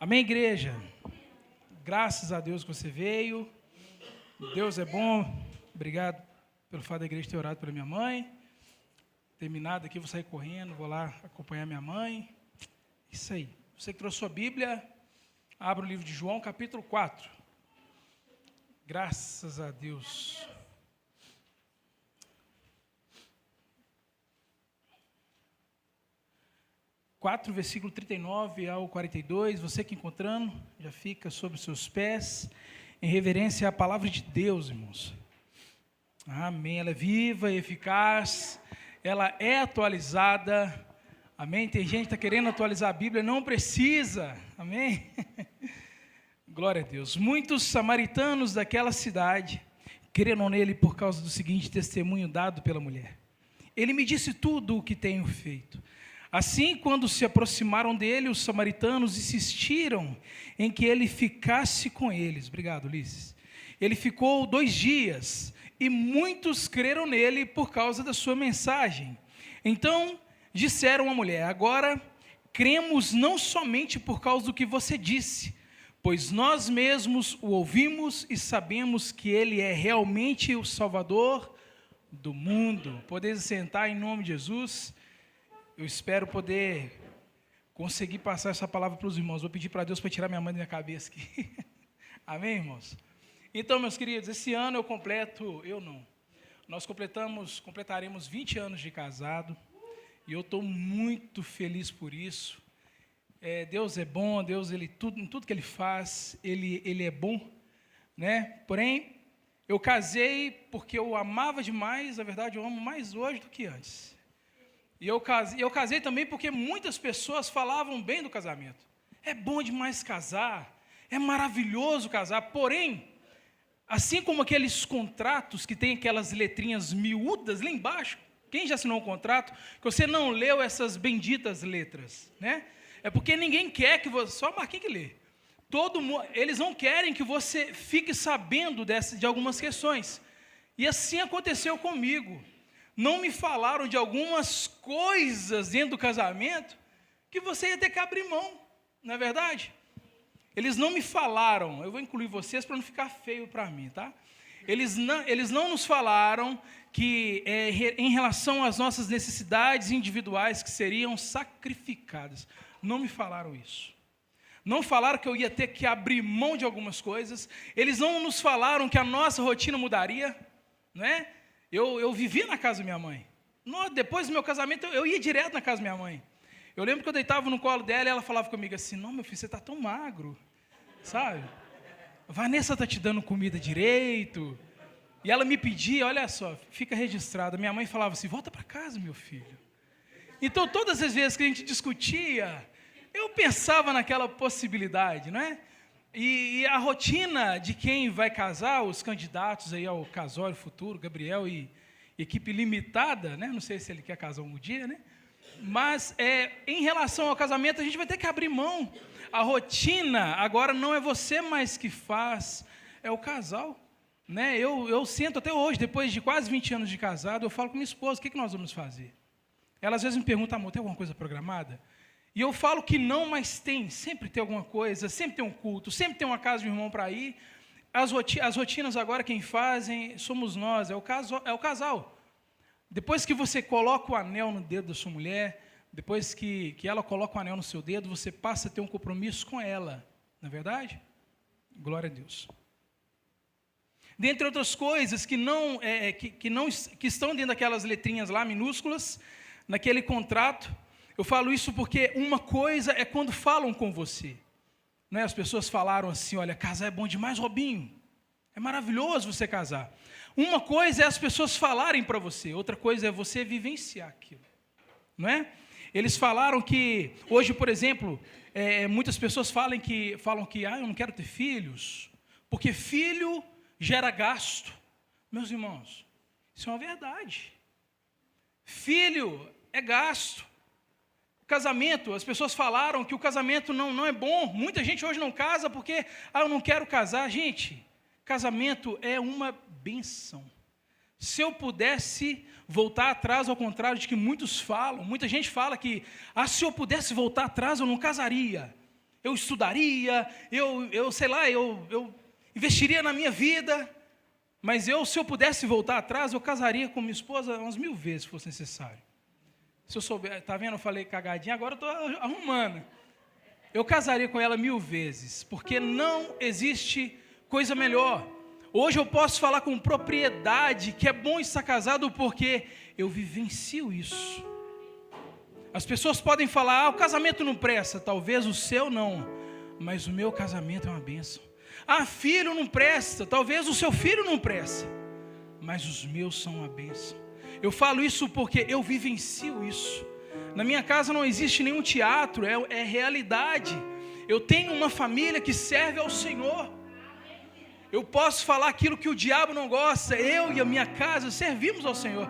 Amém, igreja? Graças a Deus que você veio. Deus é bom. Obrigado pelo fato da igreja ter orado pela minha mãe. Terminado aqui, vou sair correndo, vou lá acompanhar minha mãe. Isso aí. Você que trouxe sua Bíblia, abra o livro de João, capítulo 4. Graças a Deus. Versículo 39 ao 42, você que encontrando, já fica sobre os seus pés, em reverência à palavra de Deus, irmãos. Amém, ela é viva e eficaz, ela é atualizada, amém, tem gente que está querendo atualizar a Bíblia, não precisa, amém, glória a Deus. Muitos samaritanos daquela cidade creram nele por causa do seguinte testemunho dado pela mulher: ele me disse tudo o que tenho feito. Assim, quando se aproximaram dele, os samaritanos insistiram em que ele ficasse com eles. Obrigado, Ulisses. Ele ficou 2 dias, e muitos creram nele por causa da sua mensagem. Então, disseram à mulher: agora cremos não somente por causa do que você disse, pois nós mesmos o ouvimos e sabemos que ele é realmente o Salvador do mundo. Podeis sentar em nome de Jesus. Eu espero poder conseguir passar essa palavra para os irmãos. Vou pedir para Deus para tirar minha mãe da minha cabeça aqui. Amém, irmãos? Então, meus queridos, esse ano nós completaremos 20 anos de casado, e eu estou muito feliz por isso. Deus é bom, Deus, em tudo que Ele faz, Ele é bom, né? Porém, eu casei porque eu amava demais, na verdade eu amo mais hoje do que antes. E eu casei também porque muitas pessoas falavam bem do casamento. É bom demais casar, é maravilhoso casar, porém, assim como aqueles contratos que tem aquelas letrinhas miúdas lá embaixo, quem já assinou um contrato, que você não leu essas benditas letras, né? É porque ninguém quer que você, só Marquinhos que lê. Eles não querem que você fique sabendo de algumas questões. E assim aconteceu comigo. Não me falaram de algumas coisas dentro do casamento que você ia ter que abrir mão, não é verdade? Eles não me falaram, eu vou incluir vocês para não ficar feio para mim, tá? Eles não nos falaram que em relação às nossas necessidades individuais que seriam sacrificadas. Não me falaram isso. Não falaram que eu ia ter que abrir mão de algumas coisas. Eles não nos falaram que a nossa rotina mudaria, não é? Eu vivia na casa da minha mãe. Depois do meu casamento, eu ia direto na casa da minha mãe. Eu lembro que eu deitava no colo dela e ela falava comigo assim: não, meu filho, você está tão magro, sabe? Vanessa está te dando comida direito. E ela me pedia, olha só, fica registrado. Minha mãe falava assim: volta para casa, meu filho. Então, todas as vezes que a gente discutia, eu pensava naquela possibilidade, não é? E a rotina de quem vai casar, os candidatos aí ao casório futuro, Gabriel e equipe limitada, né? Não sei se ele quer casar um dia, né? Mas em relação ao casamento, a gente vai ter que abrir mão. A rotina agora não é você mais que faz, é o casal, né? Eu sinto até hoje, depois de quase 20 anos de casado, eu falo com minha esposa: o que nós vamos fazer? Ela às vezes me pergunta: amor, tem alguma coisa programada? E eu falo que não, mas sempre tem alguma coisa, sempre tem um culto, sempre tem uma casa de um irmão para ir. As rotinas agora quem fazem somos nós, é o casal. Depois que você coloca o anel no dedo da sua mulher, depois que ela coloca o anel no seu dedo, você passa a ter um compromisso com ela, não é verdade? Glória a Deus. Dentre outras coisas que estão dentro daquelas letrinhas lá, minúsculas, naquele contrato. Eu falo isso porque uma coisa é quando falam com você, né? As pessoas falaram assim: olha, casar é bom demais, Robinho, é maravilhoso você casar. Uma coisa é as pessoas falarem para você, outra coisa é você vivenciar aquilo, não é? Eles falaram que, hoje, por exemplo, muitas pessoas falam que eu não quero ter filhos, porque filho gera gasto. Meus irmãos, isso é uma verdade. Filho é gasto. Casamento, as pessoas falaram que o casamento não é bom. Muita gente hoje não casa porque eu não quero casar. Gente, casamento é uma benção. Se eu pudesse voltar atrás, ao contrário de que muitos falam, muita gente fala que se eu pudesse voltar atrás, eu não casaria. eu estudaria, eu sei lá, eu investiria na minha vida, mas se eu pudesse voltar atrás, eu casaria com minha esposa umas 1000 vezes, se fosse necessário. Se eu souber, tá vendo, eu falei cagadinha, agora eu estou arrumando. Eu casaria com ela 1000 vezes, porque não existe coisa melhor. Hoje eu posso falar com propriedade que é bom estar casado, porque eu vivencio isso. As pessoas podem falar, o casamento não presta, talvez o seu não, mas o meu casamento é uma bênção. Filho não presta, talvez o seu filho não presta, mas os meus são uma bênção. Eu falo isso porque eu vivencio isso. Na minha casa não existe nenhum teatro, é realidade. Eu tenho uma família que serve ao Senhor. Eu posso falar aquilo que o diabo não gosta, eu e a minha casa servimos ao Senhor,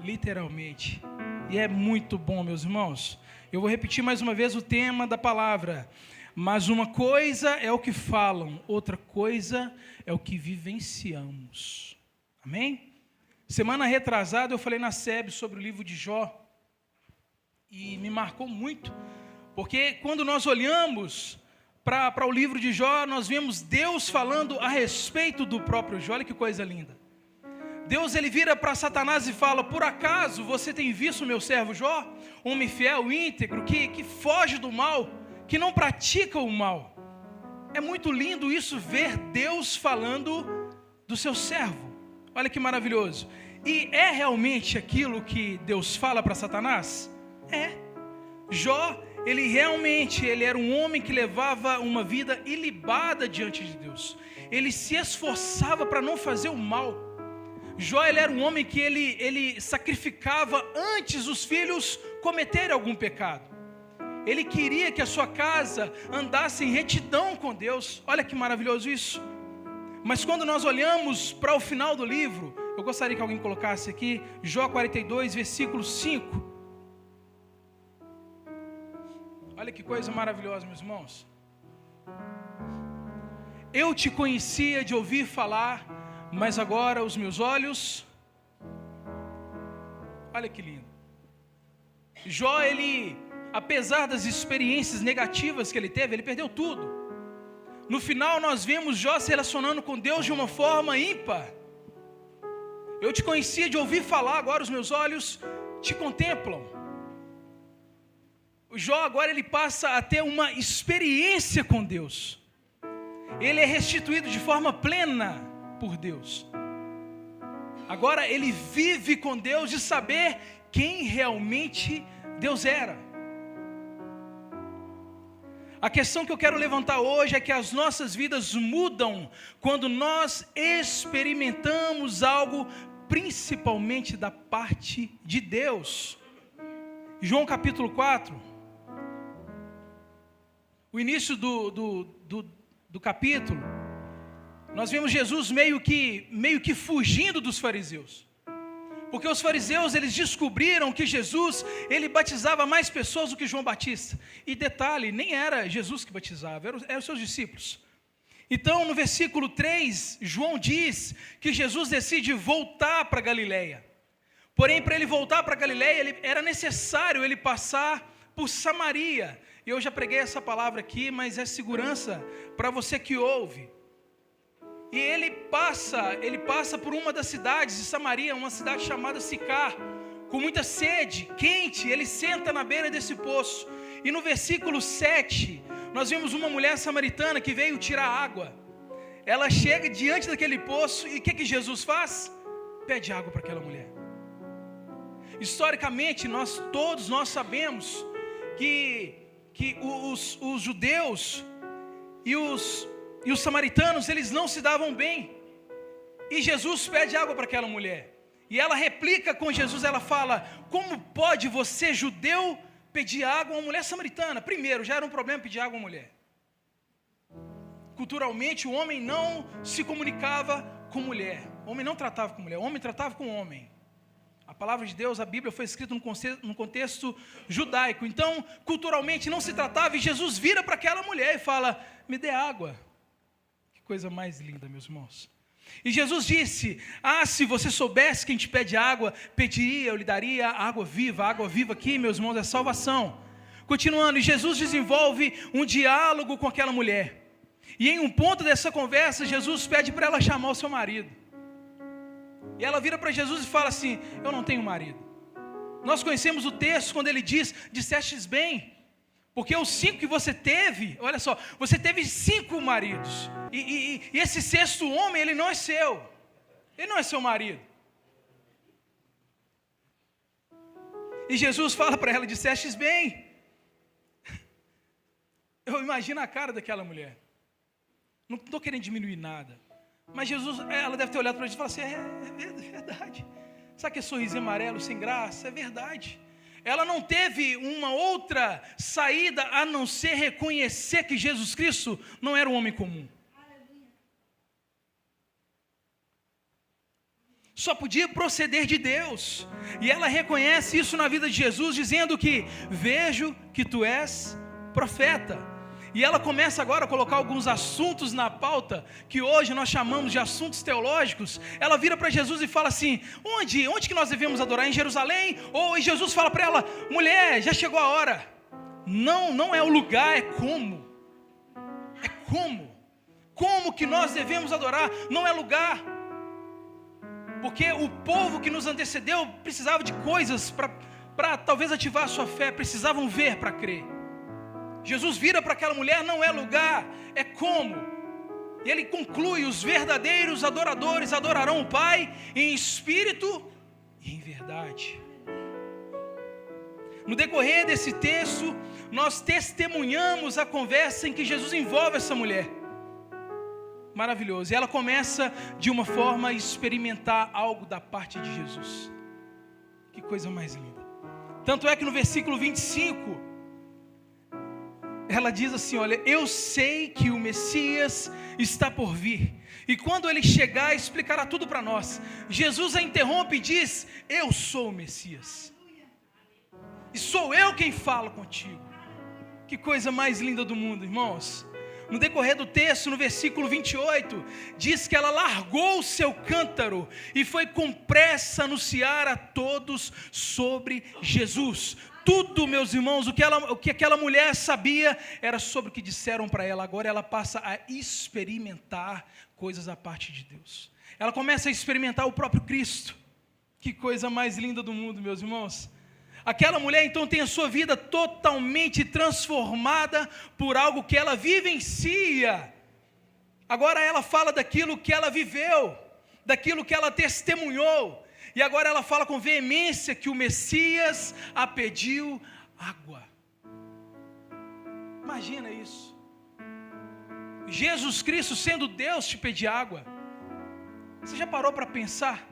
literalmente. E é muito bom, meus irmãos. Eu vou repetir mais uma vez o tema da palavra. Mas uma coisa é o que falam, outra coisa é o que vivenciamos. Amém? Semana retrasada eu falei na SEB sobre o livro de Jó. E me marcou muito. Porque quando nós olhamos para o livro de Jó, nós vemos Deus falando a respeito do próprio Jó. Olha que coisa linda. Deus, ele vira para Satanás e fala, por acaso você tem visto o meu servo Jó? Homem fiel, íntegro, que foge do mal, que não pratica o mal. É muito lindo isso, ver Deus falando do seu servo. Olha que maravilhoso. E é realmente aquilo que Deus fala para Satanás? É. Jó, ele era um homem que levava uma vida ilibada diante de Deus. Ele se esforçava para não fazer o mal. Jó, ele era um homem que ele sacrificava antes os filhos cometerem algum pecado. Ele queria que a sua casa andasse em retidão com Deus. Olha que maravilhoso isso. Mas quando nós olhamos para o final do livro, eu gostaria que alguém colocasse aqui, Jó 42, versículo 5. Olha que coisa maravilhosa, meus irmãos. Eu te conhecia de ouvir falar, mas agora os meus olhos... Olha que lindo. Jó, apesar das experiências negativas que ele teve, ele perdeu tudo. No final nós vemos Jó se relacionando com Deus de uma forma ímpar. Eu te conhecia de ouvir falar, agora os meus olhos te contemplam. O Jó agora ele passa a ter uma experiência com Deus. Ele é restituído de forma plena por Deus. Agora ele vive com Deus de saber quem realmente Deus era. A questão que eu quero levantar hoje é que as nossas vidas mudam quando nós experimentamos algo principalmente da parte de Deus. João capítulo 4, o início do capítulo, nós vemos Jesus meio que fugindo dos fariseus. Porque os fariseus, eles descobriram que Jesus, ele batizava mais pessoas do que João Batista. E detalhe, nem era Jesus que batizava, eram os seus discípulos. Então, no versículo 3, João diz que Jesus decide voltar para Galileia. Porém, para ele voltar para Galileia, era necessário ele passar por Samaria. E eu já preguei essa palavra aqui, mas é segurança para você que ouve. E ele passa por uma das cidades de Samaria, uma cidade chamada Sicar, com muita sede, quente. Ele senta na beira desse poço. E no versículo 7, nós vemos uma mulher samaritana que veio tirar água. Ela chega diante daquele poço e o que Jesus faz? Pede água para aquela mulher. Historicamente, todos nós sabemos que os judeus e os samaritanos, eles não se davam bem. E Jesus pede água para aquela mulher. E ela replica com Jesus, ela fala, como pode você, judeu, pedir água a uma mulher samaritana? Primeiro, já era um problema pedir água a uma mulher. Culturalmente, o homem não se comunicava com mulher. O homem não tratava com mulher, o homem tratava com homem. A palavra de Deus, a Bíblia foi escrita num contexto judaico. Então, culturalmente não se tratava, e Jesus vira para aquela mulher e fala, me dê água. Coisa mais linda, meus irmãos. E Jesus disse, se você soubesse quem te pede água, pediria, eu lhe daria água viva. A água viva aqui, meus irmãos, é salvação. Continuando, e Jesus desenvolve um diálogo com aquela mulher. E em um ponto dessa conversa, Jesus pede para ela chamar o seu marido. E ela vira para Jesus e fala assim: eu não tenho marido. Nós conhecemos o texto quando ele diz: dissestes bem, porque os 5 que você teve, olha só, você teve 5 maridos. E esse 6º homem, ele não é seu. Ele não é seu marido. E Jesus fala para ela: dissestes bem. Eu imagino a cara daquela mulher. Não estou querendo diminuir nada. Mas Jesus, ela deve ter olhado para Jesus e falado assim: é verdade. Sabe aquele sorrisinho amarelo, sem graça? É verdade. Ela não teve uma outra saída a não ser reconhecer que Jesus Cristo não era um homem comum. Só podia proceder de Deus. E ela reconhece isso na vida de Jesus, dizendo que: vejo que tu és profeta. E ela começa agora a colocar alguns assuntos na pauta, que hoje nós chamamos de assuntos teológicos. Ela vira para Jesus e fala assim: onde que nós devemos adorar? Em Jerusalém? E Jesus fala para ela: mulher, já chegou a hora. Não é o lugar, é como. É como. Como que nós devemos adorar? Não é lugar. Porque o povo que nos antecedeu precisava de coisas para talvez ativar a sua fé, precisavam ver para crer. Jesus vira para aquela mulher: não é lugar, é como. E ele conclui: os verdadeiros adoradores adorarão o Pai em espírito e em verdade. No decorrer desse texto, nós testemunhamos a conversa em que Jesus envolve essa mulher. Maravilhoso. E ela começa de uma forma a experimentar algo da parte de Jesus. Que coisa mais linda. Tanto é que no versículo 25, ela diz assim: olha, eu sei que o Messias está por vir, e quando ele chegar, explicará tudo para nós. Jesus a interrompe e diz: eu sou o Messias, e sou eu quem falo contigo. Que coisa mais linda do mundo, irmãos. No decorrer do texto, no versículo 28, diz que ela largou o seu cântaro e foi com pressa anunciar a todos sobre Jesus. Tudo, meus irmãos, o que aquela mulher sabia era sobre o que disseram para ela. Agora ela passa a experimentar coisas da parte de Deus. Ela começa a experimentar o próprio Cristo. Que coisa mais linda do mundo, meus irmãos. Aquela mulher então tem a sua vida totalmente transformada por algo que ela vivencia. Agora ela fala daquilo que ela viveu, daquilo que ela testemunhou. E agora ela fala com veemência que o Messias a pediu água. Imagina isso. Jesus Cristo sendo Deus te pedir água. Você já parou para pensar?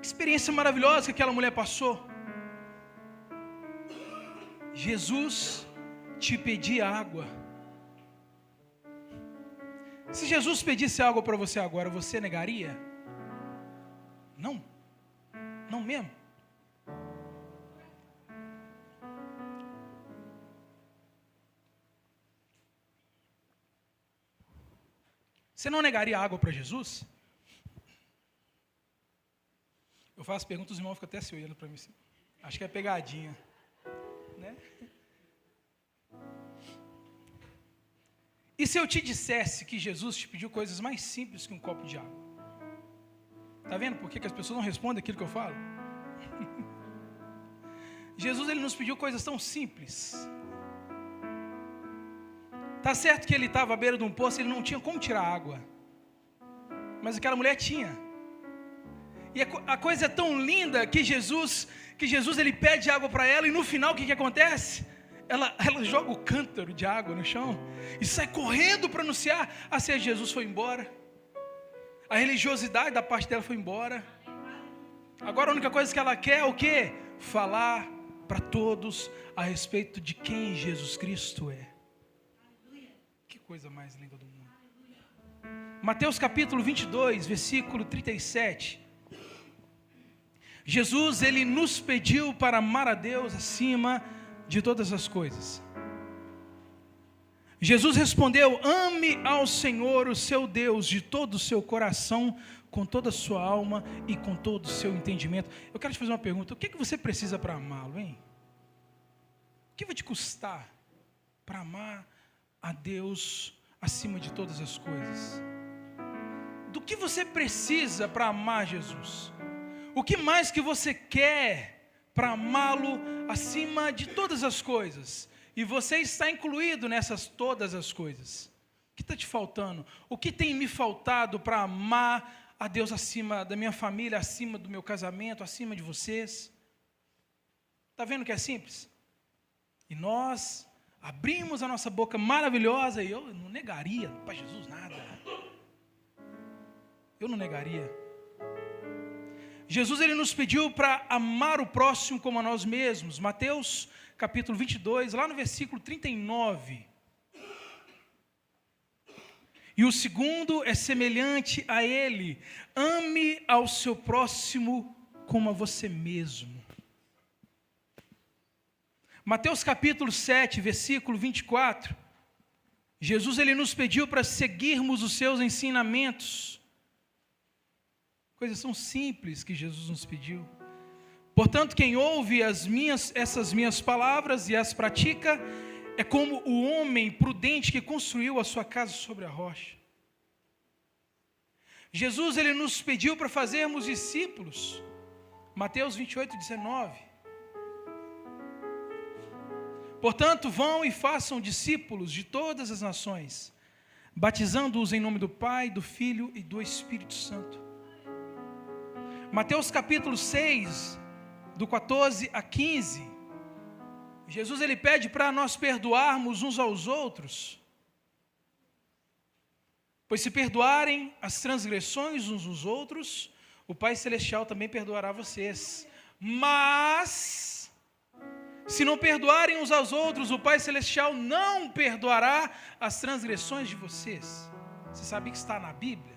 Que experiência maravilhosa que aquela mulher passou. Jesus te pedir água. Se Jesus pedisse água para você agora, você negaria? Não, não mesmo. Você não negaria água para Jesus? Eu faço perguntas, os irmãos ficam até se olhando para mim. Acho que é pegadinha, né? E se eu te dissesse que Jesus te pediu coisas mais simples que um copo de água? Está vendo por que as pessoas não respondem aquilo que eu falo? Jesus, ele nos pediu coisas tão simples. Está certo que ele estava à beira de um poço, ele não tinha como tirar água. Mas aquela mulher tinha. E a coisa é tão linda que Jesus ele pede água para ela, e no final o que acontece? Ela joga o cântaro de água no chão e sai correndo para anunciar. Assim, Jesus foi embora. A religiosidade da parte dela foi embora. Agora a única coisa que ela quer é o quê? Falar para todos a respeito de quem Jesus Cristo é. Que coisa mais linda do mundo. Mateus capítulo 22, versículo 37. Jesus, ele nos pediu para amar a Deus acima de todas as coisas. Jesus respondeu: ame ao Senhor, o seu Deus, de todo o seu coração, com toda a sua alma e com todo o seu entendimento. Eu quero te fazer uma pergunta: o que você precisa para amá-lo, hein? O que vai te custar para amar a Deus acima de todas as coisas? Do que você precisa para amar Jesus? O que mais que você quer para amá-lo acima de todas as coisas? E você está incluído nessas todas as coisas. O que está te faltando? O que tem me faltado para amar a Deus acima da minha família, acima do meu casamento, acima de vocês? Está vendo que é simples? E nós abrimos a nossa boca maravilhosa, e eu não negaria para Jesus nada. Eu não negaria. Jesus, ele nos pediu para amar o próximo como a nós mesmos. Mateus capítulo 22, lá no versículo 39. E o segundo é semelhante a ele: ame ao seu próximo como a você mesmo. Mateus capítulo 7, versículo 24. Jesus, ele nos pediu para seguirmos os seus ensinamentos. Coisas tão simples que Jesus nos pediu. Portanto, quem ouve essas minhas palavras e as pratica, é como o homem prudente que construiu a sua casa sobre a rocha. Jesus, ele nos pediu para fazermos discípulos. Mateus 28, 19. Portanto, vão e façam discípulos de todas as nações, batizando-os em nome do Pai, do Filho e do Espírito Santo. Mateus capítulo 6, do 14 a 15, Jesus, ele pede para nós perdoarmos uns aos outros, pois se perdoarem as transgressões uns dos outros, o Pai Celestial também perdoará vocês. Mas, se não perdoarem uns aos outros, o Pai Celestial não perdoará as transgressões de vocês. Você sabe que está na Bíblia?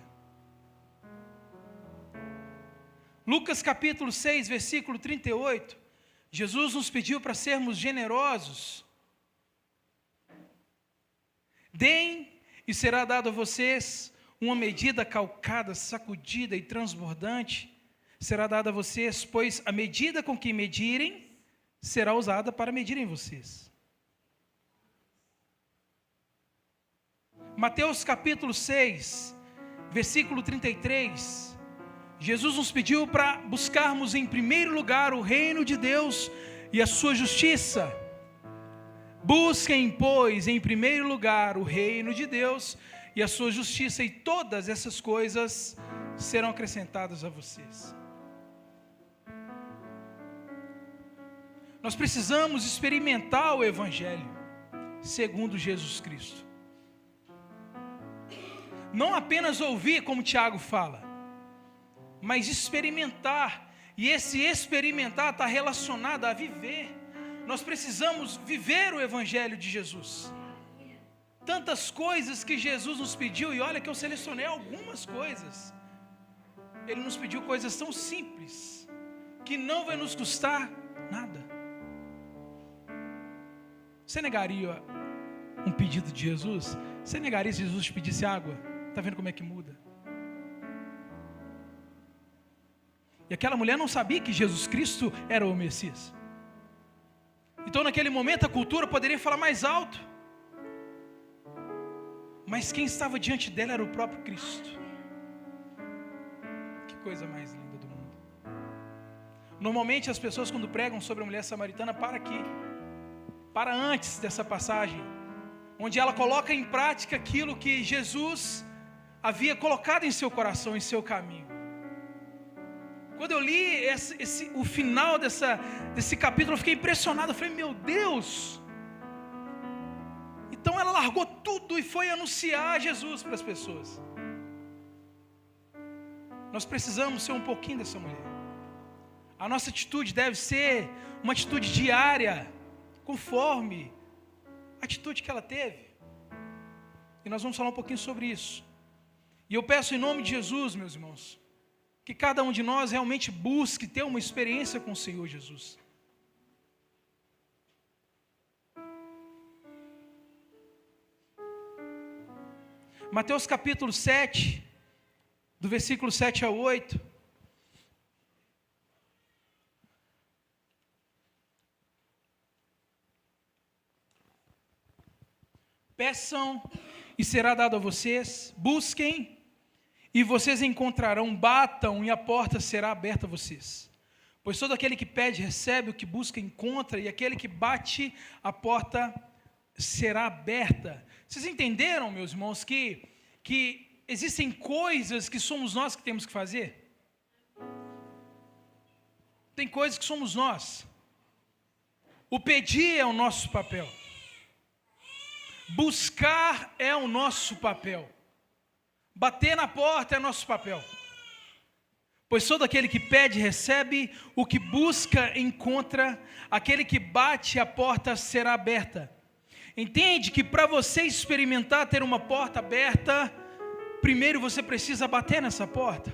Lucas capítulo 6, versículo 38, Jesus nos pediu para sermos generosos. Deem e será dado a vocês uma medida calcada, sacudida e transbordante, será dada a vocês, pois a medida com que medirem, será usada para medirem vocês. Mateus capítulo 6, versículo 33, Jesus nos pediu para buscarmos em primeiro lugar o reino de Deus e a sua justiça. Busquem, pois, em primeiro lugar o reino de Deus e a sua justiça, e todas essas coisas serão acrescentadas a vocês. Nós precisamos experimentar o Evangelho segundo Jesus Cristo. Não apenas ouvir, como Tiago fala, mas experimentar. E esse experimentar está relacionado a viver. Nós precisamos viver o Evangelho de Jesus. Tantas coisas que Jesus nos pediu, e olha que eu selecionei algumas coisas. Ele nos pediu coisas tão simples, que não vai nos custar nada. Você negaria um pedido de Jesus? Você negaria se Jesus te pedisse água? Está vendo como é que muda? E aquela mulher não sabia que Jesus Cristo era o Messias. Então naquele momento a cultura poderia falar mais alto. Mas quem estava diante dela era o próprio Cristo. Que coisa mais linda do mundo. Normalmente as pessoas, quando pregam sobre a mulher samaritana, para antes dessa passagem, onde ela coloca em prática aquilo que Jesus havia colocado em seu coração, em seu caminho. Quando eu li o final desse capítulo, eu fiquei impressionado. Eu falei, meu Deus! Então ela largou tudo e foi anunciar Jesus para as pessoas. Nós precisamos ser um pouquinho dessa mulher. A nossa atitude deve ser uma atitude diária, conforme a atitude que ela teve. E nós vamos falar um pouquinho sobre isso. E eu peço em nome de Jesus, meus irmãos, que cada um de nós realmente busque ter uma experiência com o Senhor Jesus. Mateus capítulo 7, do versículo 7 a 8. peçam e será dado a vocês, busquem e vocês encontrarão, batam e a porta será aberta a vocês. Pois todo aquele que pede recebe, o que busca encontra, e aquele que bate, a porta será aberta. Vocês entenderam, meus irmãos, que existem coisas que somos nós que temos que fazer? Tem coisas que somos nós. O pedir é o nosso papel. Buscar é o nosso papel. Bater na porta é nosso papel. Pois todo aquele que pede, recebe, o que busca, encontra, aquele que bate, a porta será aberta. Entende que para você experimentar ter uma porta aberta, primeiro você precisa bater nessa porta.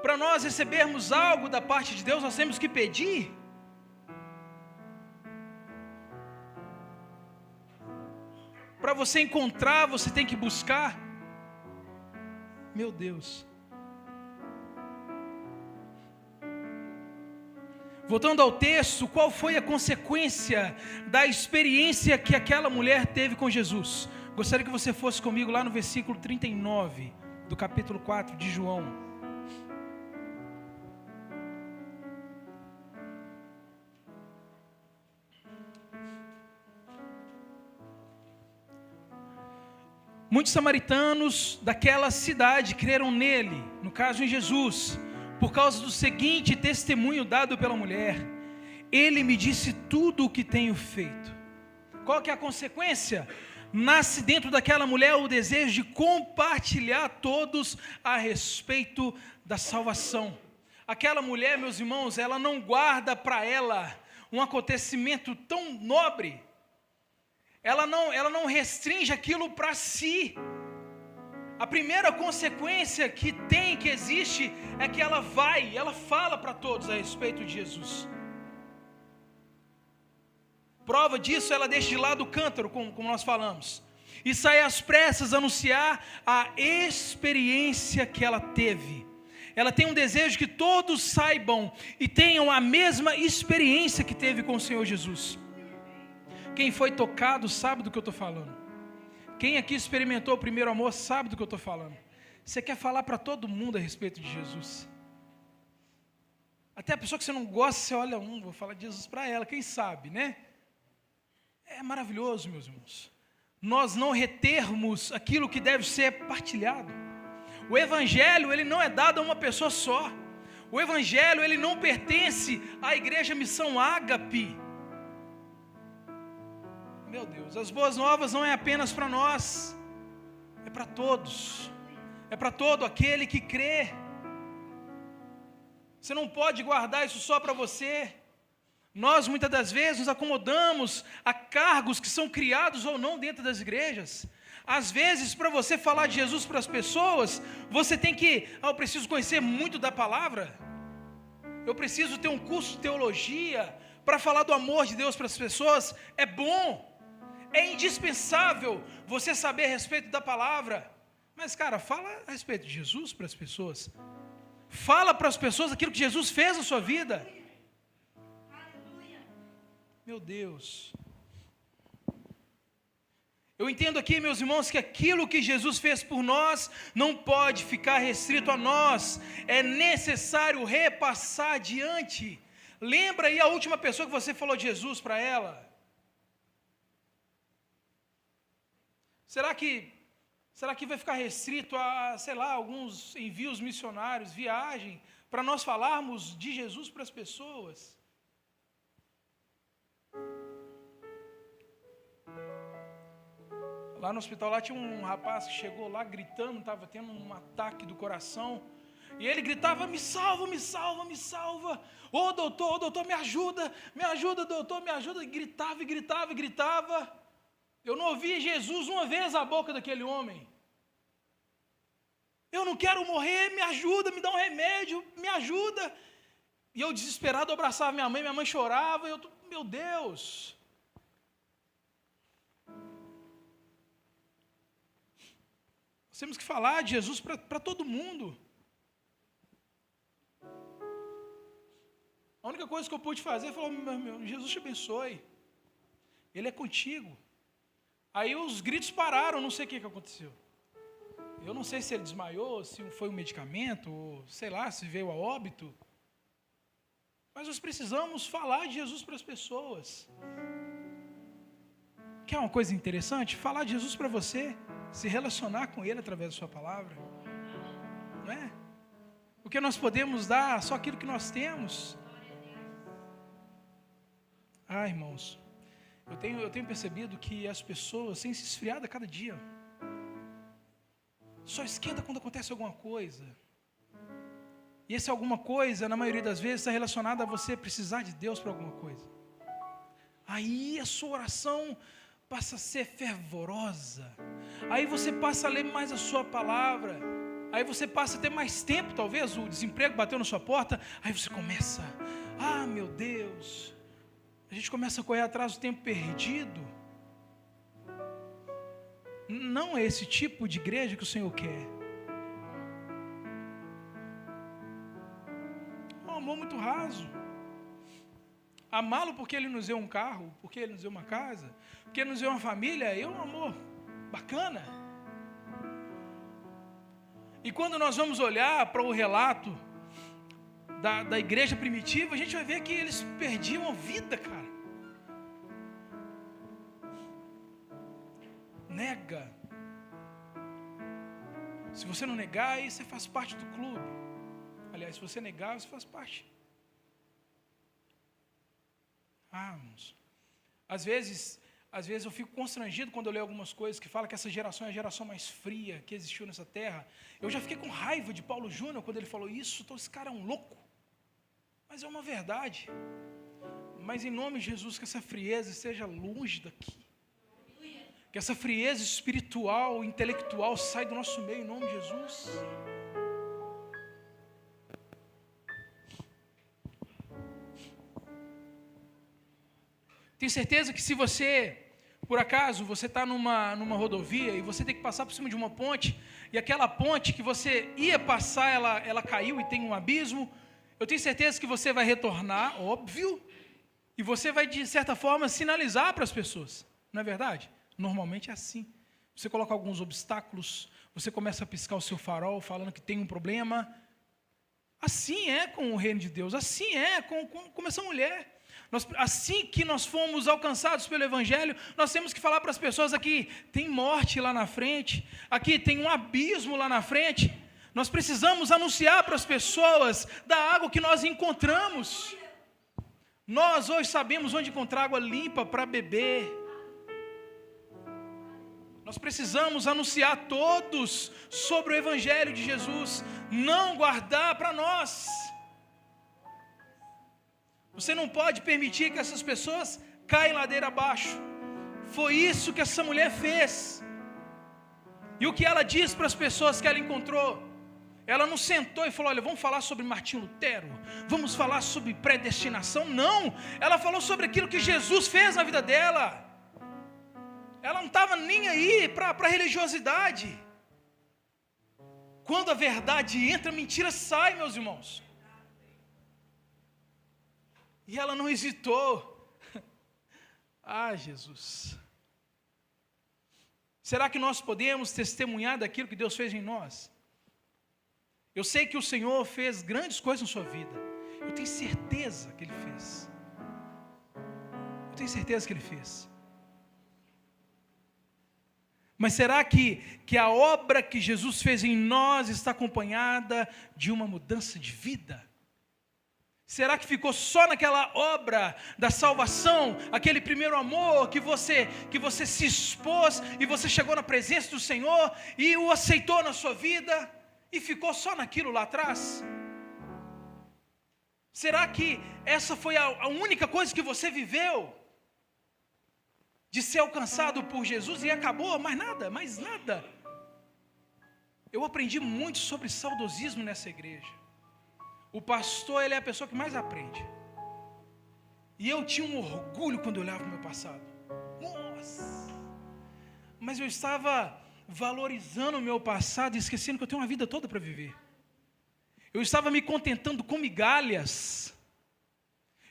Para nós recebermos algo da parte de Deus, nós temos que pedir. Para você encontrar, você tem que buscar. Meu Deus. Voltando ao texto, qual foi a consequência da experiência que aquela mulher teve com Jesus? Gostaria que você fosse comigo lá no versículo 39 do capítulo 4 de João. Muitos samaritanos daquela cidade creram nele, no caso em Jesus, por causa do seguinte testemunho dado pela mulher: ele me disse tudo o que tenho feito. Qual que é a consequência? Nasce dentro daquela mulher o desejo de compartilhar a todos a respeito da salvação. Aquela mulher, meus irmãos, ela não guarda para ela um acontecimento tão nobre. Ela não restringe aquilo para si. A primeira consequência que existe, é que ela fala para todos a respeito de Jesus. Prova disso, ela deixa de lado o cântaro, como nós falamos, e sai às pressas anunciar a experiência que ela teve. Ela tem um desejo que todos saibam e tenham a mesma experiência que teve com o Senhor Jesus. Quem foi tocado sabe do que eu estou falando. Quem aqui experimentou o primeiro amor sabe do que eu estou falando. Você quer falar para todo mundo a respeito de Jesus. Até a pessoa que você não gosta, você olha, vou falar de Jesus para ela, quem sabe, né? É maravilhoso, meus irmãos. Nós não retermos aquilo que deve ser partilhado. O Evangelho, ele não é dado a uma pessoa só. O Evangelho, ele não pertence à Igreja Missão Ágape. Meu Deus, as boas novas não é apenas para nós, é para todos, é para todo aquele que crê. Você não pode guardar isso só para você. Nós muitas das vezes nos acomodamos a cargos que são criados ou não dentro das igrejas. Às vezes, para você falar de Jesus para as pessoas, você tem que, eu preciso conhecer muito da palavra, eu preciso ter um curso de teologia para falar do amor de Deus para as pessoas. É bom. É indispensável você saber a respeito da palavra. Mas, cara, fala a respeito de Jesus para as pessoas. Fala para as pessoas aquilo que Jesus fez na sua vida. Meu Deus. Eu entendo aqui, meus irmãos, que aquilo que Jesus fez por nós não pode ficar restrito a nós. É necessário repassar adiante. Lembra aí a última pessoa que você falou de Jesus para ela? Será que vai ficar restrito a, sei lá, alguns envios missionários, viagem, para nós falarmos de Jesus para as pessoas? Lá no hospital, lá tinha um rapaz que chegou lá gritando, estava tendo um ataque do coração, e ele gritava, me salva, me salva, me salva, ô doutor, me ajuda, doutor, me ajuda, e gritava, e gritava, e gritava. Eu não ouvi Jesus uma vez a boca daquele homem. Eu não quero morrer, me ajuda, me dá um remédio, me ajuda. E eu desesperado abraçava minha mãe chorava, meu Deus. Nós temos que falar de Jesus para todo mundo. A única coisa que eu pude fazer foi falar, Jesus te abençoe. Ele é contigo. Aí os gritos pararam, não sei o que aconteceu. Eu não sei se ele desmaiou, se foi um medicamento, ou sei lá, se veio a óbito. Mas nós precisamos falar de Jesus para as pessoas. Quer uma coisa interessante? Falar de Jesus para você, se relacionar com Ele através da sua palavra. Não é? Porque nós podemos dar só aquilo que nós temos. Ah, irmãos, eu tenho percebido que as pessoas têm se esfriado a cada dia. Só esquenta quando acontece alguma coisa. E essa alguma coisa, na maioria das vezes, está relacionada a você precisar de Deus para alguma coisa. Aí a sua oração passa a ser fervorosa. Aí você passa a ler mais a sua palavra. Aí você passa a ter mais tempo, talvez, o desemprego bateu na sua porta. Aí você começa, meu Deus. A gente começa a correr atrás do tempo perdido. Não é esse tipo de igreja que o Senhor quer. É um amor muito raso. Amá-lo porque Ele nos deu um carro, porque Ele nos deu uma casa, porque Ele nos deu uma família, é um amor bacana. E quando nós vamos olhar para o relato da igreja primitiva, a gente vai ver que eles perdiam a vida, cara. Nega. Se você não negar, aí você faz parte do clube. Aliás, se você negar, você faz parte. Irmãos, às vezes eu fico constrangido quando eu leio algumas coisas que falam que essa geração é a geração mais fria que existiu nessa terra. Eu já fiquei com raiva de Paulo Júnior quando ele falou isso. Então esse cara é um louco. Mas é uma verdade. Mas em nome de Jesus, que essa frieza esteja longe daqui. Que essa frieza espiritual, intelectual saia do nosso meio, em nome de Jesus. Tenho certeza que se você, por acaso, você está numa rodovia e você tem que passar por cima de uma ponte, e aquela ponte que você ia passar, ela caiu e tem um abismo, eu tenho certeza que você vai retornar, óbvio, e você vai, de certa forma, sinalizar para as pessoas, não é verdade? Normalmente é assim. Você coloca alguns obstáculos, você começa a piscar o seu farol, falando que tem um problema. Assim é com o reino de Deus, assim é com essa mulher. Assim que nós fomos alcançados pelo Evangelho, nós temos que falar para as pessoas aqui, tem morte lá na frente, aqui tem um abismo lá na frente. Nós precisamos anunciar para as pessoas da água que nós encontramos. Nós hoje sabemos onde encontrar água limpa para beber. Nós precisamos anunciar a todos sobre o Evangelho de Jesus, não guardar para nós. Você não pode permitir que essas pessoas caem ladeira abaixo. Foi isso que essa mulher fez. E o que ela diz para as pessoas que ela encontrou? Ela não sentou e falou, olha, vamos falar sobre Martinho Lutero, vamos falar sobre predestinação. Não, ela falou sobre aquilo que Jesus fez na vida dela. Ela não estava nem aí para a religiosidade. Quando a verdade entra, a mentira sai, meus irmãos. E ela não hesitou. Jesus. Será que nós podemos testemunhar daquilo que Deus fez em nós? Eu sei que o Senhor fez grandes coisas na sua vida. Eu tenho certeza que Ele fez. Eu tenho certeza que Ele fez. Mas será que a obra que Jesus fez em nós está acompanhada de uma mudança de vida? Será que ficou só naquela obra da salvação, aquele primeiro amor que você se expôs e você chegou na presença do Senhor e o aceitou na sua vida e ficou só naquilo lá atrás? Será que essa foi a única coisa que você viveu? De ser alcançado por Jesus e acabou, mais nada. Eu aprendi muito sobre saudosismo nessa igreja. O pastor, ele é a pessoa que mais aprende. E eu tinha um orgulho quando eu olhava o meu passado. Nossa! Mas eu estava valorizando o meu passado e esquecendo que eu tenho uma vida toda para viver. Eu estava me contentando com migalhas.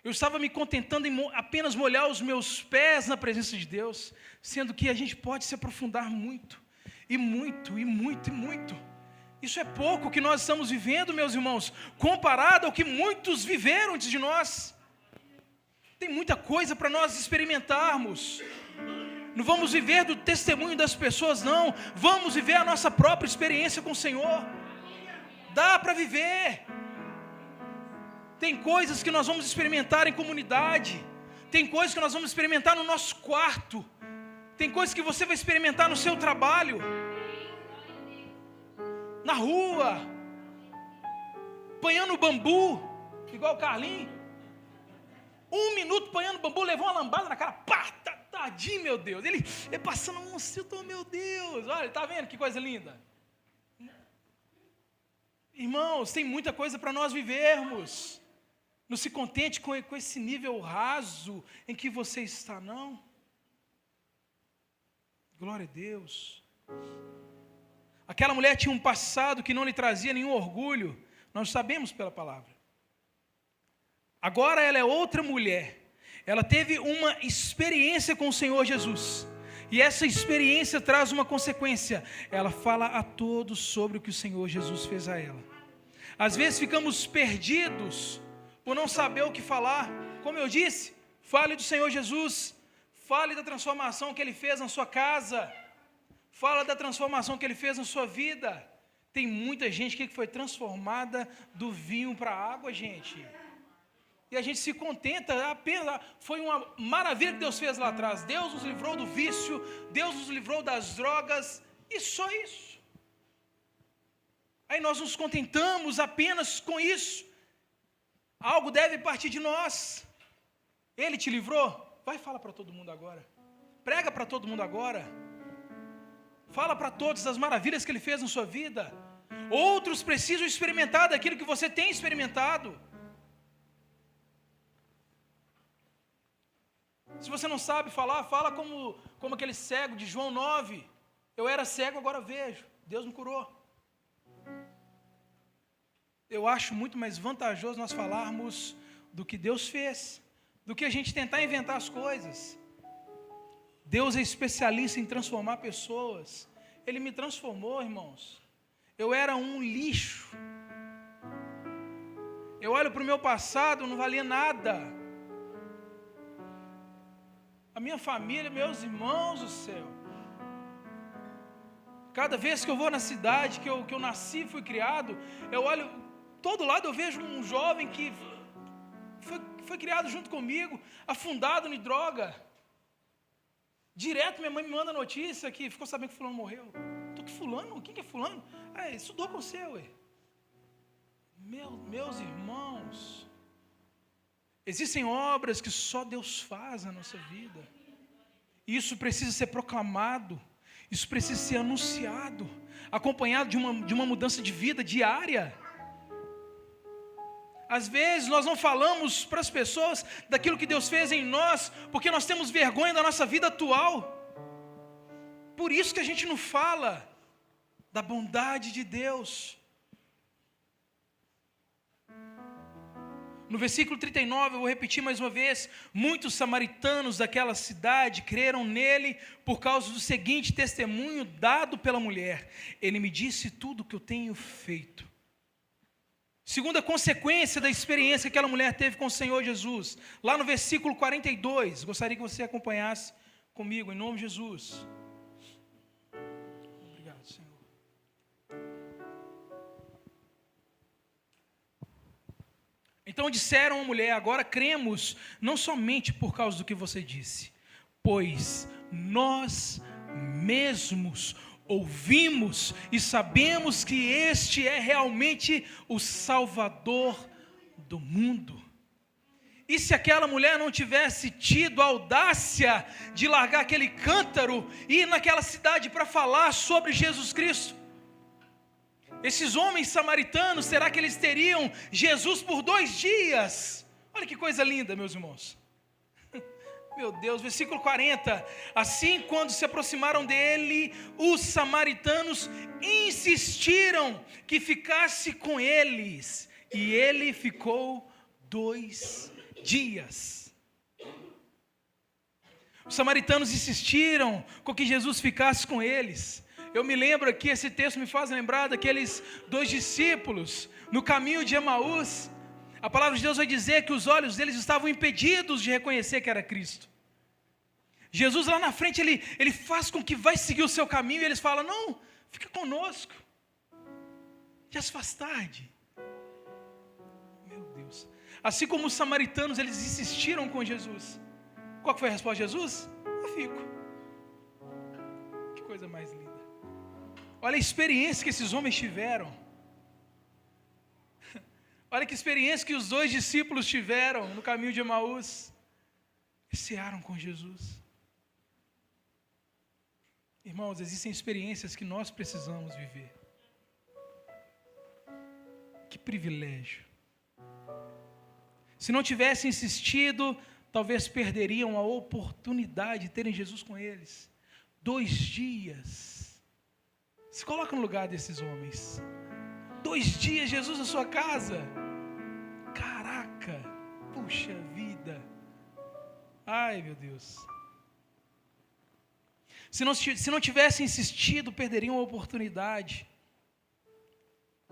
Eu estava me contentando em apenas molhar os meus pés na presença de Deus, sendo que a gente pode se aprofundar muito, e muito, e muito, e muito. Isso é pouco que nós estamos vivendo, meus irmãos, comparado ao que muitos viveram antes de nós. Tem muita coisa para nós experimentarmos. Não vamos viver do testemunho das pessoas, não. Vamos viver a nossa própria experiência com o Senhor. Dá para viver. Tem coisas que nós vamos experimentar em comunidade. Tem coisas que nós vamos experimentar no nosso quarto. Tem coisas que você vai experimentar no seu trabalho, na rua, panhando bambu, igual o Carlinhos. 1 minuto panhando bambu, levou uma lambada na cara, pá, tadinho, meu Deus. Ele passando um cinto, meu Deus, olha, está vendo que coisa linda? Irmãos, tem muita coisa para nós vivermos. Não se contente com esse nível raso em que você está, não. Glória a Deus. Aquela mulher tinha um passado que não lhe trazia nenhum orgulho, nós sabemos pela palavra. Agora ela é outra mulher. Ela teve uma experiência com o Senhor Jesus. E essa experiência traz uma consequência. Ela fala a todos sobre o que o Senhor Jesus fez a ela. Às vezes ficamos perdidos por não saber o que falar. Como eu disse, fale do Senhor Jesus. Fale da transformação que Ele fez na sua casa. Fala da transformação que Ele fez na sua vida. Tem muita gente que foi transformada do vinho para a água, gente. E a gente se contenta, apenas foi uma maravilha que Deus fez lá atrás. Deus nos livrou do vício, Deus nos livrou das drogas, e só isso. Aí nós nos contentamos apenas com isso. Algo deve partir de nós. Ele te livrou? Vai falar para todo mundo agora. Prega para todo mundo agora. Fala para todos as maravilhas que Ele fez na sua vida. Outros precisam experimentar daquilo que você tem experimentado. Se você não sabe falar, fala como aquele cego de João 9. Eu era cego, agora vejo. Deus me curou. Eu acho muito mais vantajoso nós falarmos do que Deus fez, do que a gente tentar inventar as coisas. Deus é especialista em transformar pessoas. Ele me transformou, irmãos. Eu era um lixo. Eu olho para o meu passado, não valia nada. A minha família, meus irmãos do céu. Cada vez que eu vou na cidade que eu nasci, fui criado, eu olho, todo lado eu vejo um jovem que foi criado junto comigo, afundado em droga. Direto minha mãe me manda notícia que ficou sabendo que fulano morreu. Tô que fulano? Quem que é fulano? Estudou com você, ué. Meus irmãos, existem obras que só Deus faz na nossa vida. E isso precisa ser proclamado, isso precisa ser anunciado, acompanhado de uma mudança de vida diária. Às vezes nós não falamos para as pessoas daquilo que Deus fez em nós, porque nós temos vergonha da nossa vida atual. Por isso que a gente não fala da bondade de Deus. No versículo 39, eu vou repetir mais uma vez: muitos samaritanos daquela cidade creram nele por causa do seguinte testemunho dado pela mulher: ele me disse tudo o que eu tenho feito. Segunda consequência da experiência que aquela mulher teve com o Senhor Jesus, lá no versículo 42, gostaria que você acompanhasse comigo, em nome de Jesus. Obrigado, Senhor. Então disseram à mulher: agora cremos, não somente por causa do que você disse, pois nós mesmos ouvimos e sabemos que este é realmente o Salvador do mundo. E se aquela mulher não tivesse tido a audácia de largar aquele cântaro e ir naquela cidade para falar sobre Jesus Cristo? Esses homens samaritanos, será que eles teriam Jesus por 2 dias? Olha que coisa linda, meus irmãos. Meu Deus, versículo 40. Assim, quando se aproximaram dele, os samaritanos insistiram que ficasse com eles. E ele ficou 2 dias. Os samaritanos insistiram com que Jesus ficasse com eles. Eu me lembro aqui, esse texto me faz lembrar daqueles 2 discípulos no caminho de Emaús. A palavra de Deus vai dizer que os olhos deles estavam impedidos de reconhecer que era Cristo. Jesus lá na frente, ele faz com que vai seguir o seu caminho, e eles falam, não, fica conosco, já se faz tarde. Meu Deus. Assim como os samaritanos, eles insistiram com Jesus. Qual que foi a resposta de Jesus? Eu fico. Que coisa mais linda. Olha a experiência que esses homens tiveram. Olha que experiência que os 2 discípulos tiveram no caminho de Emaús. Eles cearam com Jesus. Irmãos, existem experiências que nós precisamos viver. Que privilégio. Se não tivessem insistido, talvez perderiam a oportunidade de terem Jesus com eles. 2 dias. Se coloca no lugar desses homens. 2 dias Jesus na sua casa. Caraca, puxa vida. Ai, meu Deus. Se não tivessem insistido, perderiam a oportunidade.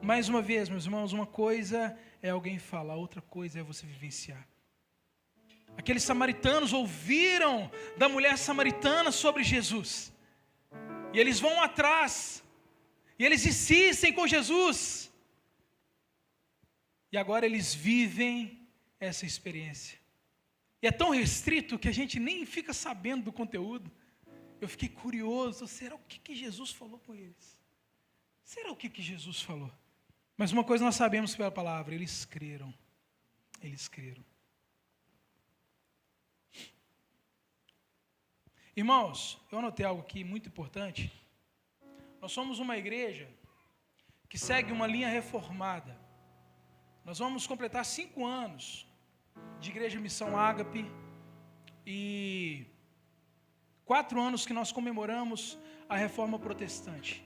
Mais uma vez, meus irmãos, uma coisa é alguém falar, outra coisa é você vivenciar. Aqueles samaritanos ouviram da mulher samaritana sobre Jesus. E eles vão atrás. E eles insistem com Jesus. E agora eles vivem essa experiência. E é tão restrito que a gente nem fica sabendo do conteúdo. Eu fiquei curioso, será o que Jesus falou com eles? Será o que Jesus falou? Mas uma coisa nós sabemos pela palavra, eles creram. Eles creram. Irmãos, eu anotei algo aqui muito importante. Nós somos uma igreja que segue uma linha reformada. Nós vamos completar 5 anos de Igreja Missão Ágape e 4 anos que nós comemoramos a Reforma Protestante.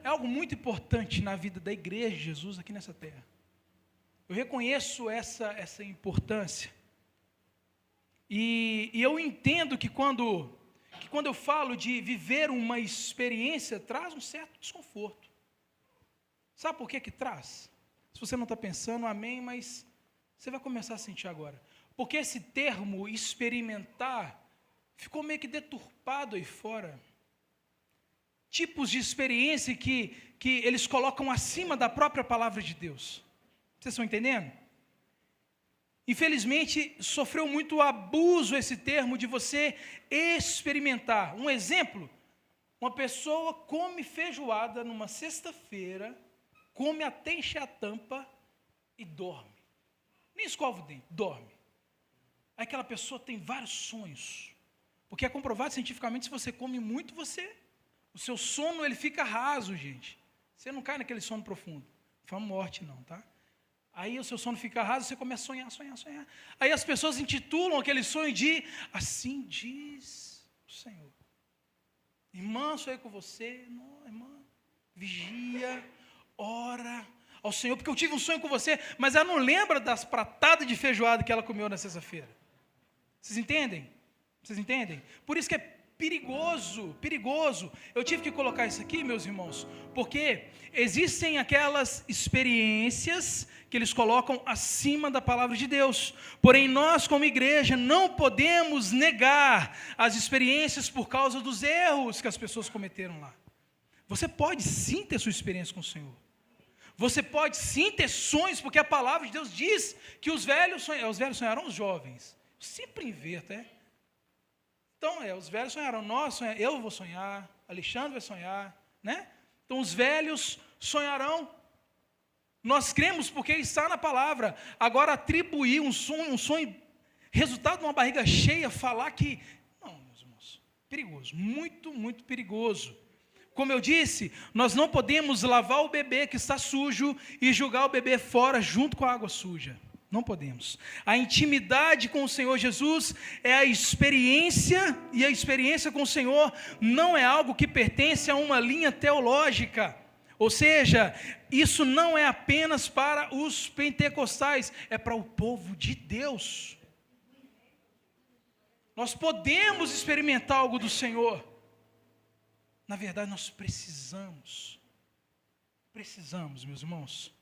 É algo muito importante na vida da Igreja de Jesus aqui nessa terra. Eu reconheço essa importância. E eu entendo que quando eu falo de viver uma experiência, traz um certo desconforto. Sabe por que traz? Se você não está pensando, amém, mas você vai começar a sentir agora. Porque esse termo experimentar ficou meio que deturpado aí fora. Tipos de experiência que eles colocam acima da própria palavra de Deus. Vocês estão entendendo? Infelizmente, sofreu muito abuso esse termo de você experimentar. Um exemplo, uma pessoa come feijoada numa sexta-feira, come até encher a tampa e dorme. Nem escova o dente, dorme. Aí aquela pessoa tem vários sonhos. Porque é comprovado cientificamente, se você come muito, o seu sono ele fica raso, gente. Você não cai naquele sono profundo. Não foi uma morte não, tá? Aí o seu sono fica raso, você começa a sonhar. Aí as pessoas intitulam aquele sonho de assim diz o Senhor. Irmã, sonhei com você. Não, irmã, vigia, ora ao Senhor, porque eu tive um sonho com você, mas ela não lembra das pratadas de feijoada que ela comeu na sexta-feira. Vocês entendem? Vocês entendem? Por isso que é perigoso. Eu tive que colocar isso aqui, meus irmãos, porque existem aquelas experiências que eles colocam acima da palavra de Deus. Porém, nós como igreja não podemos negar as experiências por causa dos erros que as pessoas cometeram lá. Você pode sim ter sua experiência com o Senhor. Você pode sim ter sonhos, porque a palavra de Deus diz que os velhos sonharão os jovens. Eu sempre inverto, Então, os velhos sonharão, eu vou sonhar, Alexandre vai sonhar, né? Então, os velhos sonharão. Nós cremos porque está na palavra. Agora, atribuir um sonho, resultado de uma barriga cheia, falar que... Não, meus irmãos, perigoso, muito, muito perigoso. Como eu disse, nós não podemos lavar o bebê que está sujo e jogar o bebê fora junto com a água suja. Não podemos. A intimidade com o Senhor Jesus é a experiência, e a experiência com o Senhor não é algo que pertence a uma linha teológica. Ou seja, isso não é apenas para os pentecostais, é para o povo de Deus. Nós podemos experimentar algo do Senhor. Na verdade, nós precisamos, meus irmãos.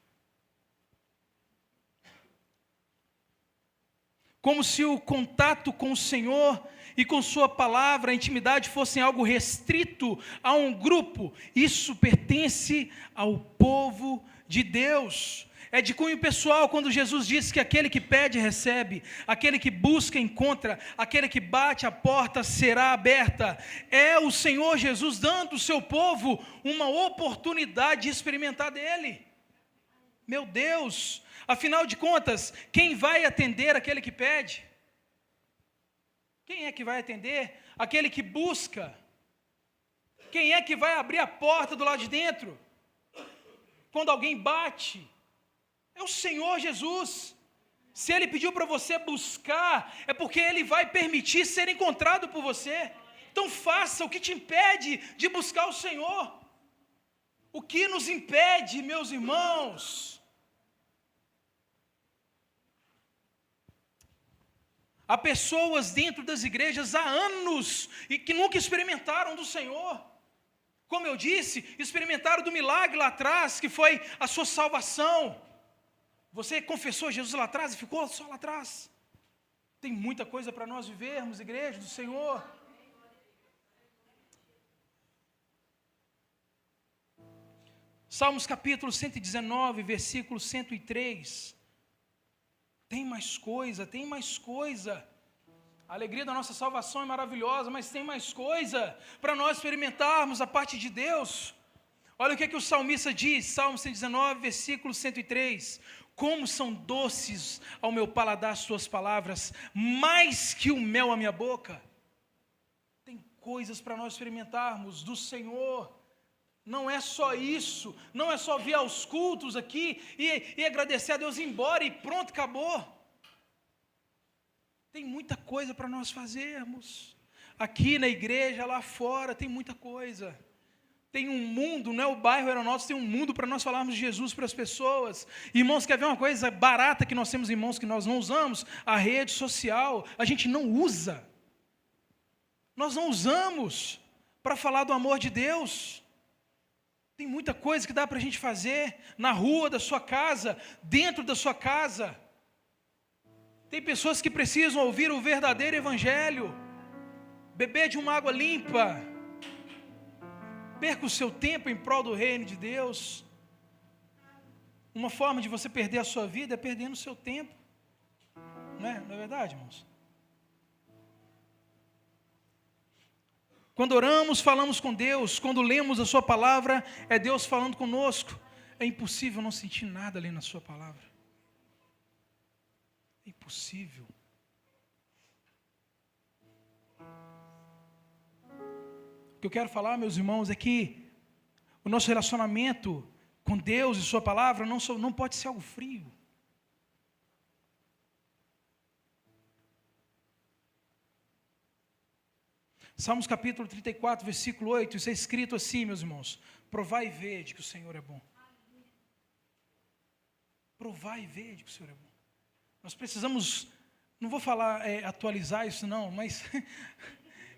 Como se o contato com o Senhor e com sua palavra, a intimidade, fossem algo restrito a um grupo. Isso pertence ao povo de Deus. É de cunho pessoal quando Jesus disse que aquele que pede, recebe, aquele que busca, encontra, aquele que bate, a porta será aberta. É o Senhor Jesus dando ao seu povo uma oportunidade de experimentar dele. Meu Deus, afinal de contas, quem vai atender aquele que pede? Quem é que vai atender? Aquele que busca. Quem é que vai abrir a porta do lado de dentro? Quando alguém bate, é o Senhor Jesus. Se Ele pediu para você buscar, é porque Ele vai permitir ser encontrado por você. Então faça o que te impede de buscar o Senhor. O que nos impede, meus irmãos? Há pessoas dentro das igrejas há anos e que nunca experimentaram do Senhor. Como eu disse, experimentaram do milagre lá atrás, que foi a sua salvação. Você confessou Jesus lá atrás e ficou só lá atrás. Tem muita coisa para nós vivermos, igreja do Senhor. Salmos capítulo 119, versículo 103. Tem mais coisa, tem mais coisa. A alegria da nossa salvação é maravilhosa, mas tem mais coisa para nós experimentarmos a parte de Deus. Olha o que o salmista diz, Salmo 119, versículo 103. Como são doces ao meu paladar as tuas palavras, mais que o mel à minha boca. Tem coisas para nós experimentarmos do Senhor. Não é só isso, não é só vir aos cultos aqui e agradecer a Deus e ir embora e pronto, acabou. Tem muita coisa para nós fazermos. Aqui na igreja, lá fora, tem muita coisa. Tem um mundo, não é o bairro Aeronautas, tem um mundo para nós falarmos de Jesus para as pessoas. Irmãos, quer ver uma coisa barata que nós temos, irmãos, que nós não usamos? A rede social, a gente não usa. Nós não usamos para falar do amor de Deus. Tem muita coisa que dá para a gente fazer na rua da sua casa, dentro da sua casa. Tem pessoas que precisam ouvir o verdadeiro evangelho, beber de uma água limpa. Perca o seu tempo em prol do reino de Deus. Uma forma de você perder a sua vida é perdendo o seu tempo. Não é verdade, irmãos? Quando oramos, falamos com Deus. Quando lemos a sua palavra, é Deus falando conosco. É impossível não sentir nada ali na sua palavra. É impossível. O que eu quero falar, meus irmãos, é que o nosso relacionamento com Deus e sua palavra não pode ser algo frio. Salmos capítulo 34, versículo 8, isso é escrito assim, meus irmãos: provai e vede que o Senhor é bom. Provai e vede que o Senhor é bom. Nós precisamos, não vou falar atualizar isso não, mas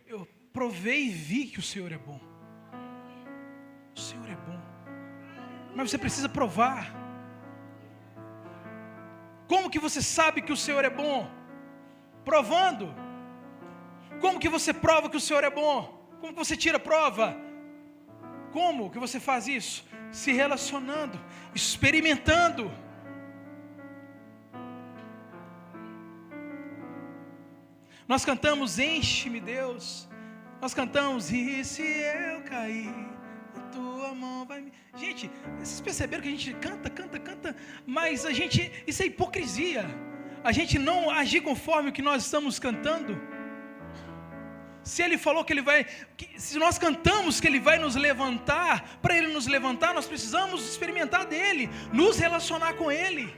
eu provei e vi que o Senhor é bom. O Senhor é bom. Mas você precisa provar. Como que você sabe que o Senhor é bom? Provando. Como que você prova que o Senhor é bom? Como que você tira a prova? Como que você faz isso? Se relacionando, experimentando. Nós cantamos enche-me Deus. Nós cantamos e se eu cair, a tua mão vai me... Gente, vocês perceberam que a gente canta, mas isso é hipocrisia. A gente não agir conforme o que nós estamos cantando. Se Ele falou que Ele vai, se nós cantamos que Ele vai nos levantar, para Ele nos levantar, nós precisamos experimentar dEle, nos relacionar com Ele.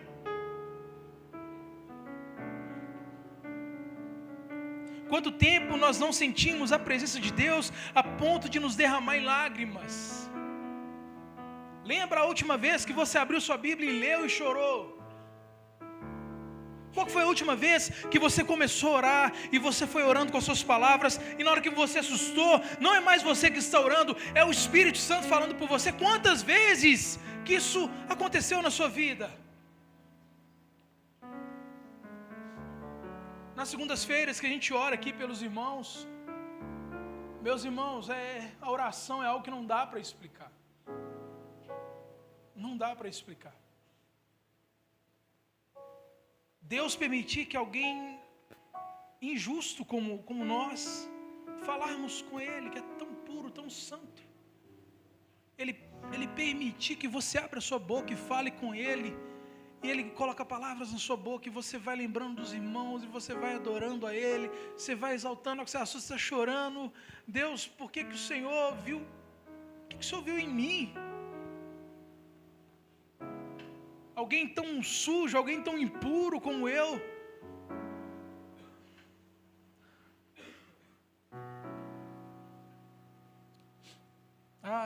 Quanto tempo nós não sentimos a presença de Deus a ponto de nos derramar em lágrimas? Lembra a última vez que você abriu sua Bíblia e leu e chorou? Qual foi a última vez que você começou a orar e você foi orando com as suas palavras e na hora que você assustou, não é mais você que está orando, é o Espírito Santo falando por você? Quantas vezes que isso aconteceu na sua vida? Nas segundas-feiras que a gente ora aqui pelos irmãos, meus irmãos, a oração é algo que não dá para explicar. Não dá para explicar. Deus permitir que alguém injusto como nós, falarmos com Ele, que é tão puro, tão santo. Ele permitir que você abra a sua boca e fale com Ele, e Ele coloca palavras na sua boca, e você vai lembrando dos irmãos, e você vai adorando a Ele, você vai exaltando, você assusta, está chorando. Deus, por que o Senhor viu? O que o Senhor viu em mim? Alguém tão sujo, alguém tão impuro como eu.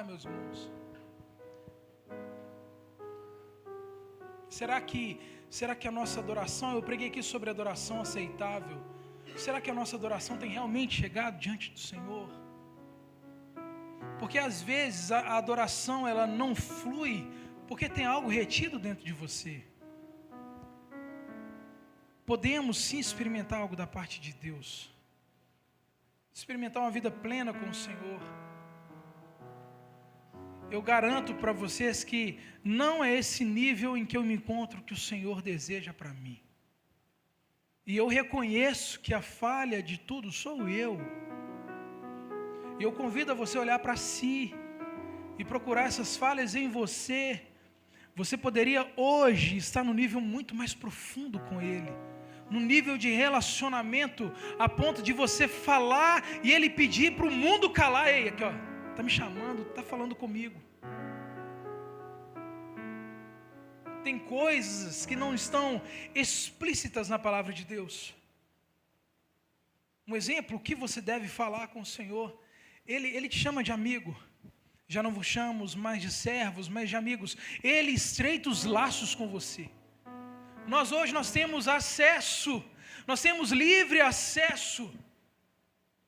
Meus irmãos. Será que a nossa adoração, eu preguei aqui sobre adoração aceitável. Será que a nossa adoração tem realmente chegado diante do Senhor? Porque às vezes a adoração ela não flui porque tem algo retido dentro de você. Podemos sim experimentar algo da parte de Deus. Experimentar uma vida plena com o Senhor. Eu garanto para vocês que não é esse nível em que eu me encontro que o Senhor deseja para mim. E eu reconheço que a falha de tudo sou eu. E eu convido a você a olhar para si e procurar essas falhas em você. Você poderia hoje estar num nível muito mais profundo com Ele, num nível de relacionamento, a ponto de você falar e Ele pedir para o mundo calar. Ei, aqui ó, está me chamando, está falando comigo. Tem coisas que não estão explícitas na palavra de Deus. Um exemplo, o que você deve falar com o Senhor. Ele te chama de amigo. Já não vos chamamos mais de servos, mas de amigos. Ele estreita os laços com você. Hoje nós temos acesso, nós temos livre acesso.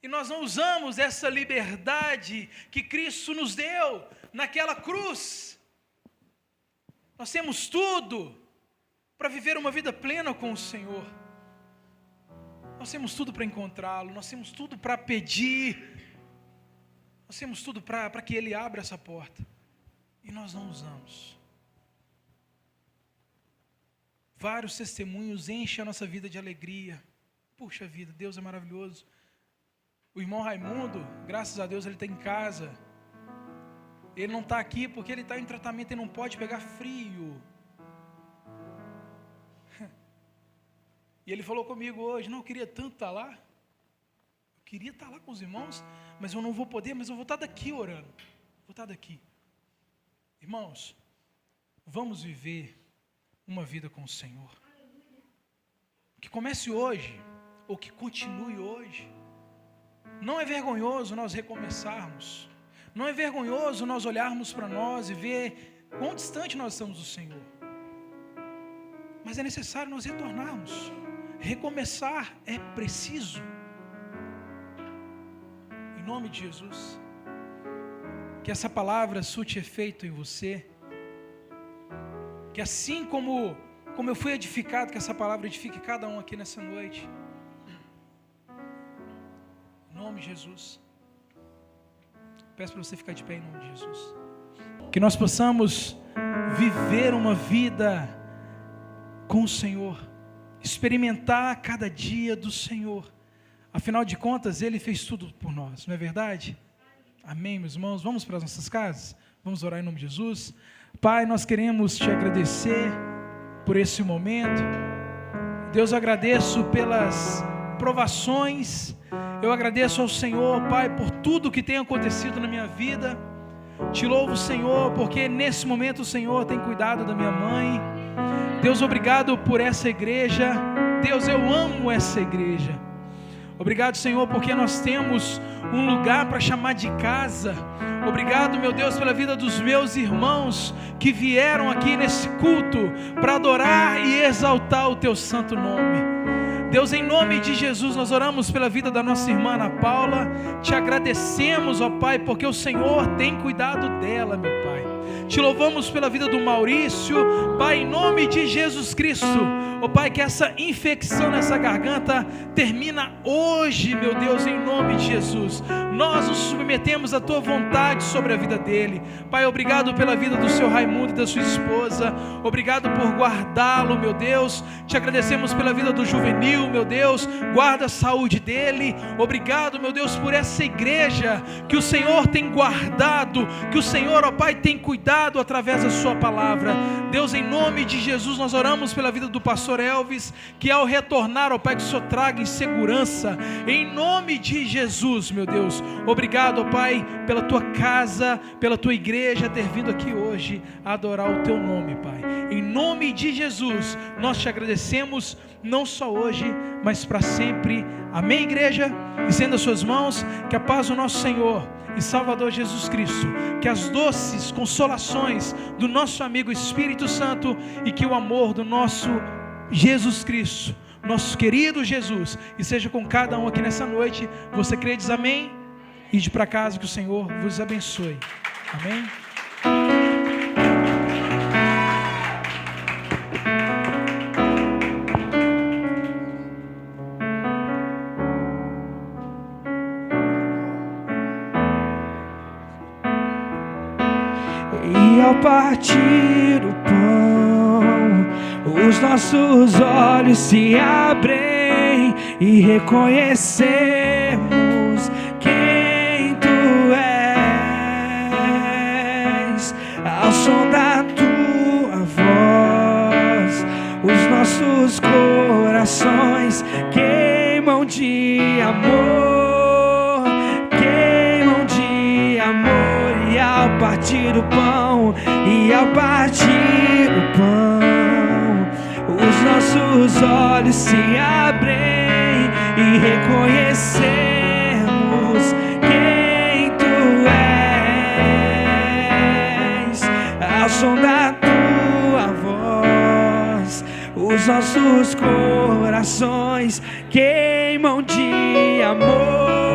E nós não usamos essa liberdade que Cristo nos deu naquela cruz. Nós temos tudo para viver uma vida plena com o Senhor. Nós temos tudo para encontrá-lo, nós temos tudo para pedir. Nós temos tudo para que Ele abra essa porta. E nós não usamos. Vários testemunhos enchem a nossa vida de alegria. Puxa vida, Deus é maravilhoso. O irmão Raimundo, graças a Deus, ele está em casa. Ele não está aqui porque ele está em tratamento e não pode pegar frio. E ele falou comigo hoje, não, eu queria tanto estar lá. Eu queria estar lá com os irmãos, mas eu não vou poder, mas eu vou estar daqui orando. Vou estar daqui. Irmãos, vamos viver uma vida com o Senhor. Que comece hoje, ou que continue hoje. Não é vergonhoso nós recomeçarmos. Não é vergonhoso nós olharmos para nós e ver quão distante nós estamos do Senhor. Mas é necessário nós retornarmos. Recomeçar é preciso. Em nome de Jesus. Que essa palavra surte efeito em você. Que assim como eu fui edificado, que essa palavra edifique cada um aqui nessa noite. Em nome de Jesus. Peço para você ficar de pé em nome de Jesus. Que nós possamos viver uma vida com o Senhor. Experimentar cada dia do Senhor. Afinal de contas, Ele fez tudo por nós, não é verdade? Amém, meus irmãos? Vamos para as nossas casas? Vamos orar em nome de Jesus? Pai, nós queremos Te agradecer por esse momento. Deus, eu agradeço pelas provações. Eu agradeço ao Senhor, Pai, por tudo que tem acontecido na minha vida. Te louvo, Senhor, porque nesse momento o Senhor tem cuidado da minha mãe. Deus, obrigado por essa igreja. Deus, eu amo essa igreja. Obrigado, Senhor, porque nós temos um lugar para chamar de casa, Obrigado, meu Deus, pela vida dos meus irmãos que vieram aqui nesse culto para adorar e exaltar o teu santo nome. Deus, em nome de Jesus, nós oramos pela vida da nossa irmã Ana Paula. Te agradecemos, ó Pai, porque o Senhor tem cuidado dela, meu Pai. Te louvamos pela vida do Maurício, Pai, em nome de Jesus Cristo. Ó Pai, que essa infecção nessa garganta termina hoje, meu Deus, em nome de Jesus. Nós nos submetemos à Tua vontade sobre a vida dele. Pai, obrigado pela vida do seu Raimundo e da sua esposa. Obrigado por guardá-lo, meu Deus. Te agradecemos pela vida do Juvenil, meu Deus. Guarda a saúde dele. Obrigado, meu Deus, por essa igreja que o Senhor tem guardado, que o Senhor, ó Pai, tem cuidado através da sua palavra. Deus, em nome de Jesus, nós oramos pela vida do pastor Elvis, que ao retornar, ó Pai, que o Senhor traga em segurança, em nome de Jesus, meu Deus. Obrigado, ó Pai, pela tua casa, pela tua igreja ter vindo aqui hoje a adorar o teu nome, Pai. Em nome de Jesus, nós te agradecemos, não só hoje, mas para sempre. Amém, igreja? Estenda as suas mãos, que a paz do nosso Senhor e Salvador Jesus Cristo, que as doces consolações do nosso amigo Espírito Santo e que o amor do nosso Jesus Cristo, nosso querido Jesus, e seja com cada um aqui nessa noite. Você crê, diz amém? Ide para casa, que o Senhor vos abençoe. Amém? E ao partir o pão, os nossos olhos se abrem e reconhecemos quem Tu és. Ao som da Tua voz, os nossos corações queimam de amor, queimam de amor. E ao partir o pão, e ao partir o pão, os nossos olhos se abrem e reconhecemos quem Tu és. Ao som da Tua voz, os nossos corações queimam de amor,